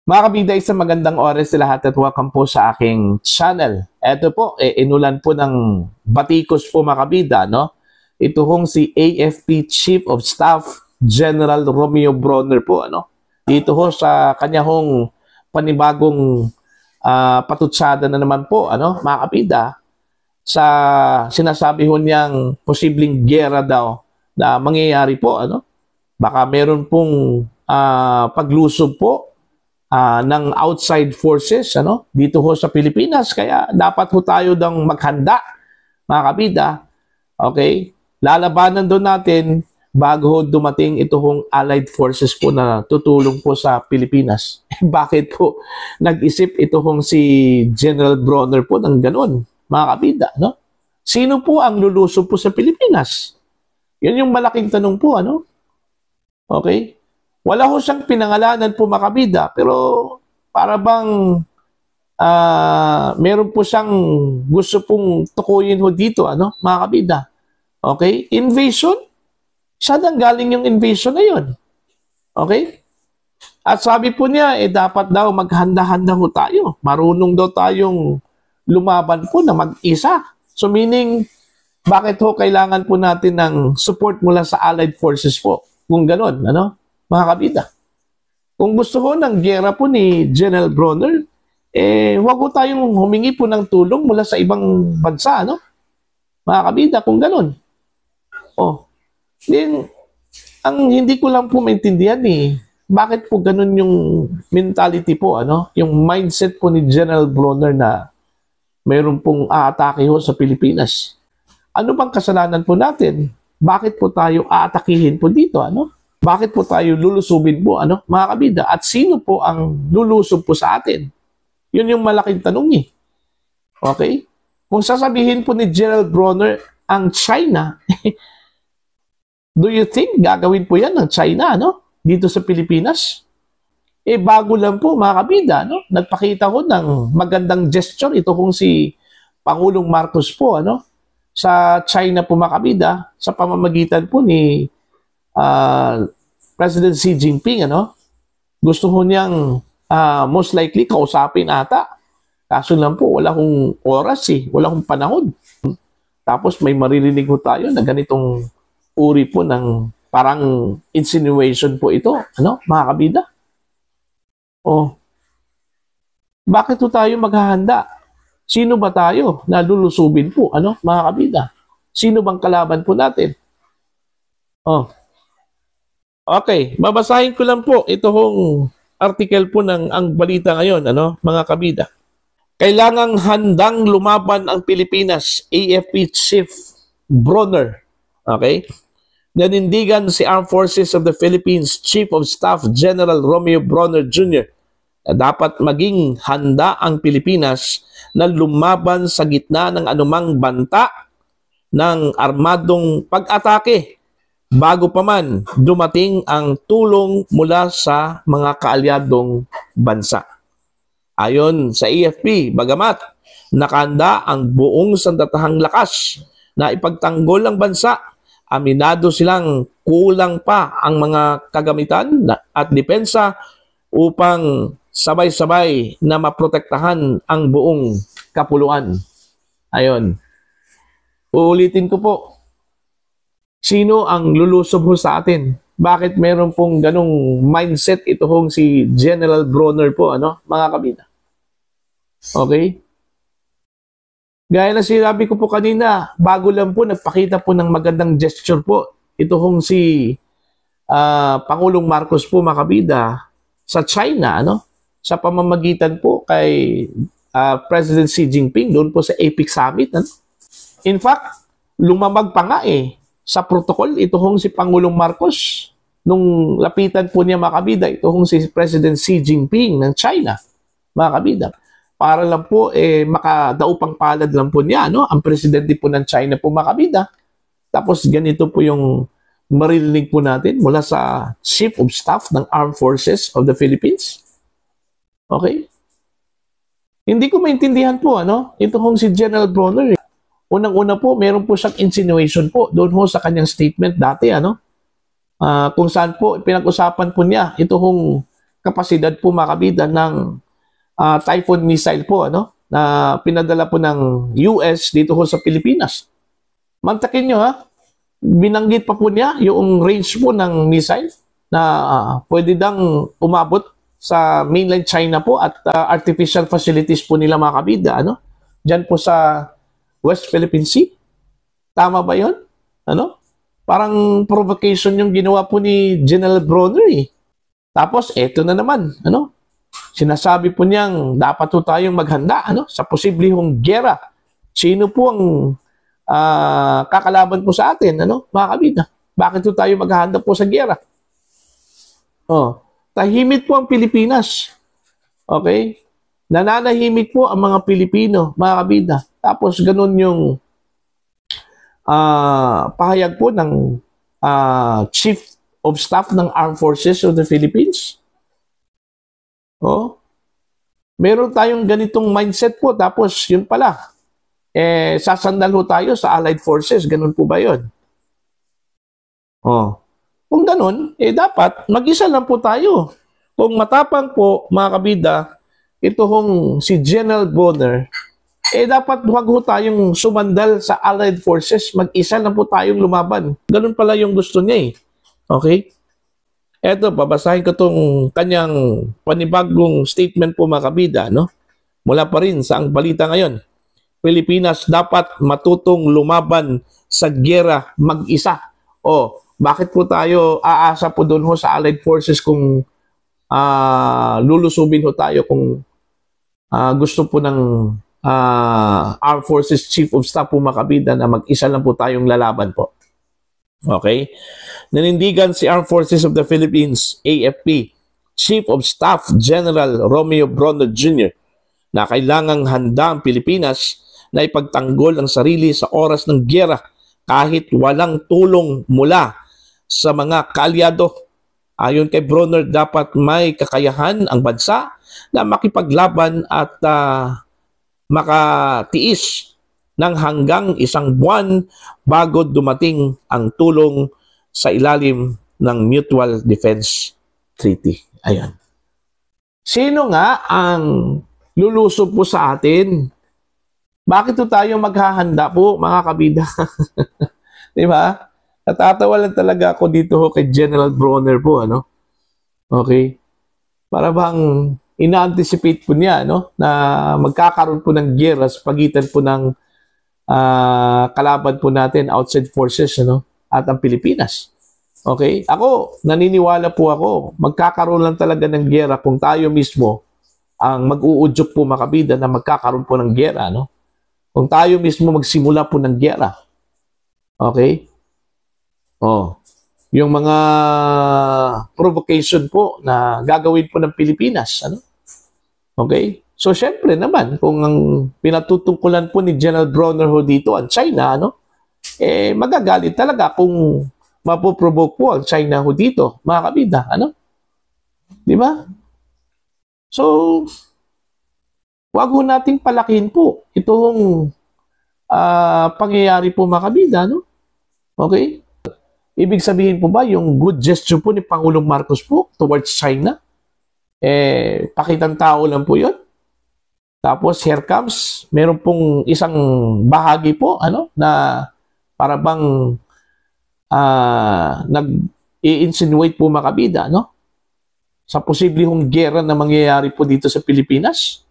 Mga kabida, isang magandang oras sa lahat at welcome po sa aking channel. Ito po, inulan po ng batikos po mga kabida, no? Ito hong si AFP Chief of Staff General Romeo Bronner po, ano? Dito ho sa kanya hong panibagong patutsada na naman po, ano? Mga kabida, sa sinasabi ho niyang posibleng giyera daw na mangyayari po, ano? Baka meron pong paglusob po ng outside forces dito ho sa Pilipinas, kaya dapat ho tayo dang maghanda mga kabida. Okay, lalabanan doon natin bago ho dumating ito hong allied forces po na tutulong po sa Pilipinas. Bakit po nag-isip ito hong si General Bronner po ng ganun mga kabida, no? Sino po ang lulusob po sa Pilipinas? Yun yung malaking tanong po, ano? Okay, wala ho siyang pinangalanan po makabida, pero para bang meron po siyang gusto pong tukuyin ho dito, ano, mga kabida. Okay? Invasion? Saan ang galing yung invasion na yun? Okay? At sabi po niya, dapat daw maghanda-handa ho tayo. Marunong daw tayong lumaban po na mag-isa. So meaning, bakit ho kailangan po natin ng support mula sa allied forces po? Kung ganon, ano? Mga kabida. Kung gusto ko ng giyera po ni General Bronner, wag po tayong humingi po ng tulong mula sa ibang bansa, no? Mga kabida, kung ganun. Then, ang hindi ko lang po maintindihan bakit po ganun yung mentality po, ano? Yung mindset po ni General Bronner na mayroon pong aatake ho sa Pilipinas. Ano bang kasalanan po natin? Bakit po tayo aatakihin po dito, ano? Bakit po tayo lulusubin po, ano, mga kabida? At sino po ang lulusob po sa atin? Yun yung malaking tanong Okay? Kung sasabihin po ni General Bronner ang China, do you think gagawin po yan ng China, no? Dito sa Pilipinas? Bago lang po, mga kabida, no? Nagpakita ko ng magandang gesture ito kung si Pangulong Marcos po, ano? Sa China po, mga kabida, sa pamamagitan po ni President Xi Jinping, ano? Gusto ko niyang most likely kausapin ata. Kaso lang po, wala kong oras wala kong panahon. Tapos may maririnig po tayo na ganitong uri po ng parang insinuation po ito, ano, mga kabida? Bakit po tayo maghahanda? Sino ba tayo na lulusubin po, ano, mga kabida? Sino bang kalaban po natin? Okay, babasahin ko lang po ito hong article po ng ang balita ngayon, ano, mga kabida. Kailangang handang lumaban ang Pilipinas, AFP Chief Bronner. Okay? Nanindigan si Armed Forces of the Philippines Chief of Staff General Romeo Bronner Jr. na dapat maging handa ang Pilipinas na lumaban sa gitna ng anumang banta ng armadong pag-atake bago pa man dumating ang tulong mula sa mga kaalyadong bansa. Ayon sa AFP, bagamat nakahanda ang buong sandatahang lakas na ipagtanggol ang bansa, aminado silang kulang pa ang mga kagamitan at depensa upang sabay-sabay na maprotektahan ang buong kapuluan. Ayon. Uulitin ko po. Sino ang lulusob ho sa atin? Bakit meron pong ganong mindset ito hong si General Bronner po, ano, mga kabida? Okay? Gaya na sinabi ko po kanina, bago lang po nagpakita po ng magandang gesture po ito hong si Pangulong Marcos po, mga kabida, sa China, ano? Sa pamamagitan po kay President Xi Jinping doon po sa APEC Summit, ano? In fact, lumamag pa nga sa protocol, ito hong si Pangulong Marcos, nung lapitan po niya, mga kabida, ito hong si President Xi Jinping ng China, mga kabida, para lang po makadaupang palad lang po niya, no? Ang presidente po ng China po, mga kabida. Tapos ganito po yung maririnig po natin mula sa Chief of Staff ng Armed Forces of the Philippines. Okay? Hindi ko maintindihan po, ano? Ito hong si General Bronner. Unang-una po, meron po siyang insinuation po doon ho sa kanyang statement dati, ano? Kung saan po pinag-usapan po niya ito hong kapasidad po mga kabida ng Typhoon missile po, ano, na pinadala po ng US dito ho sa Pilipinas. Mantakin nyo ha, binanggit pa po niya yung range po ng missile na pwede dang umabot sa mainland China po at artificial facilities po nila mga kabida, ano, dyan po sa West Philippine Sea. Tama ba yun? Ano? Parang provocation yung ginawa po ni General Bronner eh. Tapos, eto na naman, ano? Sinasabi po niyang dapat po tayong maghanda, ano? Sa posibleng giyera. Sino po ang kakalaban po sa atin, ano? Mga kabida. Bakit po tayo maghahanda po sa giyera? Oh, tahimik po ang Pilipinas. Okay? Nananahimik po ang mga Pilipino, mga kabida. Tapos, ganun yung pahayag po ng Chief of Staff ng Armed Forces of the Philippines. Oh, meron tayong ganitong mindset po, tapos yun pala, sasandal ho tayo sa Allied Forces, ganun po ba yun? Oh, kung ganun, dapat mag-isa lang po tayo. Kung matapang po, mga kabida, ito hong si General Bronner, dapat huwag ho tayong sumandal sa Allied Forces, mag-isa lang po tayong lumaban. Ganun pala yung gusto niya eh. Okay? Eto, babasahin ko itong kanyang panibagong statement po mga kabida, no? Mula pa rin sa ang balita ngayon. Pilipinas dapat matutong lumaban sa giyera mag-isa. O, bakit po tayo aasa po doon ho sa Allied Forces kung lulusubin ho tayo kung gusto po ng Armed Forces Chief of Staff po mga kabida na mag-isa lang po tayong lalaban po. Okay? Nanindigan si Armed Forces of the Philippines, AFP, Chief of Staff General Romeo Bronner Jr. na kailangang handa ang Pilipinas na ipagtanggol ang sarili sa oras ng giyera kahit walang tulong mula sa mga kaalyado. Ayon kay Bronner, dapat may kakayahan ang bansa na makipaglaban at makatiis ng hanggang 1 buwan bago dumating ang tulong sa ilalim ng Mutual Defense Treaty. Ayan. Sino nga ang lulusob po sa atin? Bakit po tayo maghahanda po, mga kabida? Di ba? Natatawa lang talaga ako dito ho kay General Bronner po, ano? Okay? Para bang ina-anticipate po niya, no, na magkakaroon po ng giyera sa pagitan po ng kalaban po natin, outside forces, ano, at ang Pilipinas. Okay? Ako, naniniwala po ako, magkakaroon lang talaga ng giyera kung tayo mismo ang mag-uudyok po mga kabida na magkakaroon po ng giyera, no? Kung tayo mismo magsimula po ng giyera. Okay? Oh, yung mga provocation po na gagawin po ng Pilipinas, ano? Okay? So, syempre naman, kung ang pinatutungkulan po ni General Bronner ho dito ang China, ano? Magagalit talaga kung mapoprovoke po ang China ho dito, mga kabida, ano? Di ba? So, wag ho nating palakihin po itong pangyayari po mga kabida, no? Okay? Ibig sabihin po ba yung good gesture po ni Pangulong Marcos po towards China? Pakitang tao lang po yun. Tapos here comes, meron pong isang bahagi po, ano, na para bang nag-i-insinuate po mga kabida, no? Sa posibleng giyera na mangyayari po dito sa Pilipinas.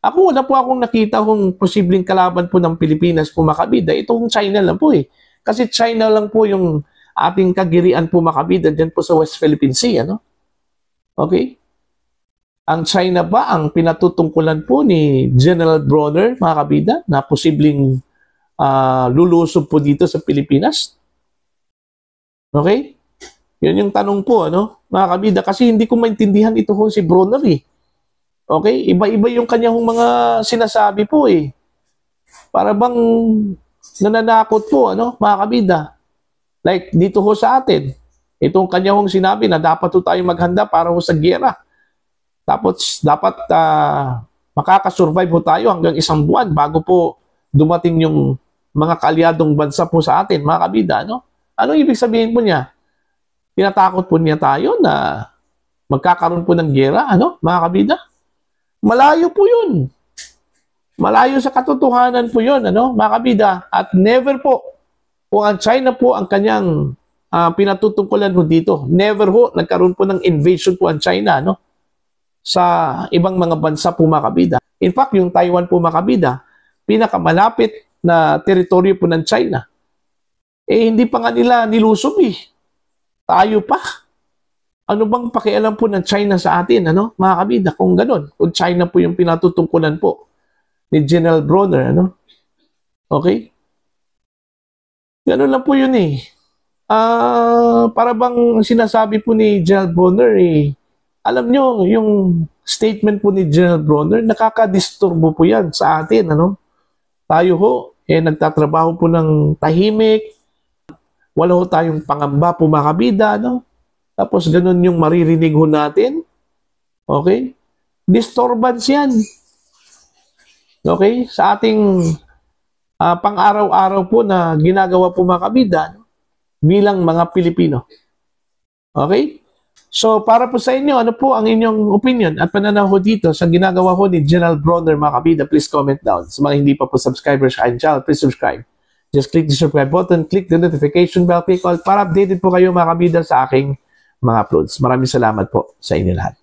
Ako, wala po akong nakita kung posibleng kalaban po ng Pilipinas po mga kabida. Itong China lang po eh. Kasi China lang po yung ating kagirian po mga kabida dyan po sa West Philippine Sea, ano? Okay? Ang China ba ang pinatutungkulan po ni General Bronner, mga kabida, na posibleng lulusob po dito sa Pilipinas? Okay? Yun yung tanong po, ano, mga kabida, kasi hindi ko maintindihan ito ho si Bronner eh. Okay? Iba-iba yung kanyang mga sinasabi po eh. Para bang nananakot po, ano, mga kabida. Like dito ho sa atin, itong kanyang sinabi na dapat ho tayong maghanda para ho sa giyera. Tapos dapat makakasurvive ho tayo hanggang 1 buwan bago po dumating yung mga kaalyadong bansa po sa atin, mga kabida, no? Ano ibig sabihin po niya? Tinatakot po niya tayo na magkakaroon po ng giyera, ano, mga kabida? Malayo po yun. Malayo sa katotohanan po yun, ano, mga kabida. At never po, kung ang China po ang kanyang pinatutungkulan ho dito, never ho, nagkaroon po ng invasion po ang China, no, sa ibang mga bansa po, mga kabida. In fact, yung Taiwan po, mga kabida, pinakamalapit na teritoryo po ng China. Eh, hindi pa nga nila nilusob eh. Tayo pa. Ano bang pakialam po ng China sa atin, ano, mga kabida, kung ganun? Kung China po yung pinatutungkulan po ni General Bronner, ano? Okay? Ganun lang po yun eh. Para bang sinasabi po ni General Bronner eh, alam nyo, yung statement po ni General Bronner, nakakadisturbo po yan sa atin, ano? Tayo ho, eh, nagtatrabaho po ng tahimik, wala ho tayong pangamba po, mga kabida, no? Tapos ganun yung maririnig ho natin. Okay? Disturbance yan. Okay? Sa ating pang-araw-araw po na ginagawa po, mga kabida, no? Bilang mga Pilipino. Okay? So, para po sa inyo, ano po ang inyong opinion at pananaw ho dito sa ginagawa ho ni General Bronner, mga kabida? Please comment down. Sa mga hindi pa po subscribers sa aking channel, please subscribe. Just click the subscribe button, click the notification bell, click all para updated po kayo, mga kabida, sa aking mga uploads. Maraming salamat po sa inyo lahat.